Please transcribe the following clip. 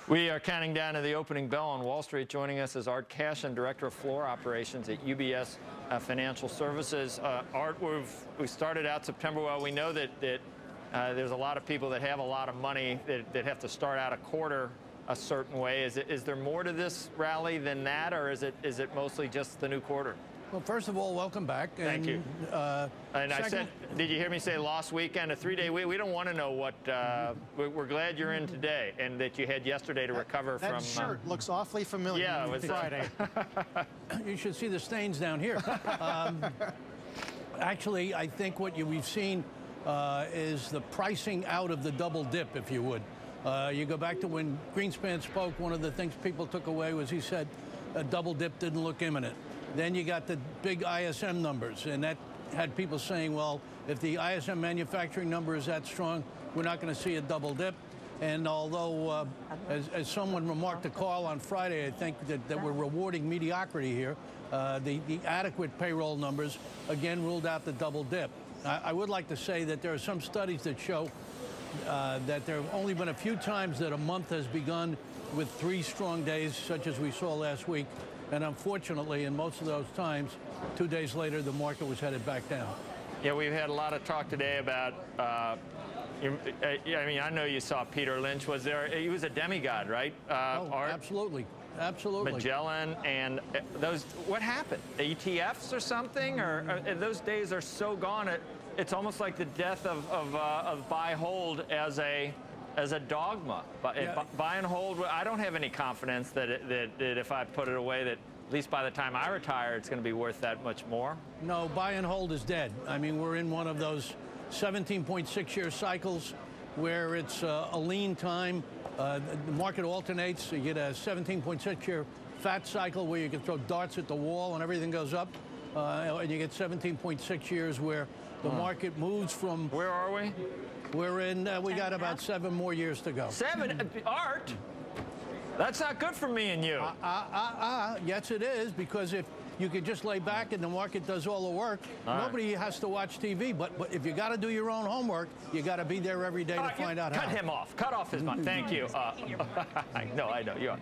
We are counting down to the opening bell on Wall Street. Joining us is Art Cashin, Director of Floor Operations at UBS Financial Services. Art, we started out September well. We know that there's a lot of people that have a lot of money that have to start out a quarter a certain way. Is there more to this rally than that, or is it mostly just the new quarter? Well, first of all, welcome back. Thank you. And I said, did you hear me say last weekend, a 3-day week? We don't want to know what, we're glad you're in today and that you had yesterday to recover from. That shirt looks awfully familiar. Yeah, it was Friday. You should see the stains down here. Actually, I think what we've seen is the pricing out of the double dip, if you would. You go back to when Greenspan spoke, one of the things people took away was he said a double dip didn't look imminent. Then you got the big ISM numbers, and that had people saying, well, if the ISM manufacturing number is that strong, we're not going to see a double dip. And although, as someone remarked to Carl on Friday, I think that we're rewarding mediocrity here, the adequate payroll numbers, again, ruled out the double dip. I would like to say that there are some studies that show that there have only been a few times that a month has begun with 3 strong days, such as we saw last week. And unfortunately, in most of those times, 2 days later, the market was headed back down. Yeah, we've had a lot of talk today about, I mean, I know you saw Peter Lynch. Was there, he was a demigod, right? Oh, Art? Absolutely. Absolutely. Magellan and those, what happened? ETFs or something? Or those days are so gone, it's almost like the death of buy hold as a dogma. Buy and hold, I don't have any confidence that if I put it away, that at least by the time I retire, it's going to be worth that much more. No, buy and hold is dead. I mean, we're in one of those 17.6-year cycles where it's a lean time. The market alternates. So you get a 17.6-year fat cycle where you can throw darts at the wall and everything goes up. And you get 17.6 years where the market moves from... Where are we? We're in, we got about 7 more years to go. 7? Art? That's not good for me and you. Yes, it is, because if you could just lay back and the market does all the work, nobody has to watch TV. But if you got to do your own homework, you got to be there every day to find out how. Cut him off. Cut off his mind. Thank you. No, I know. You are.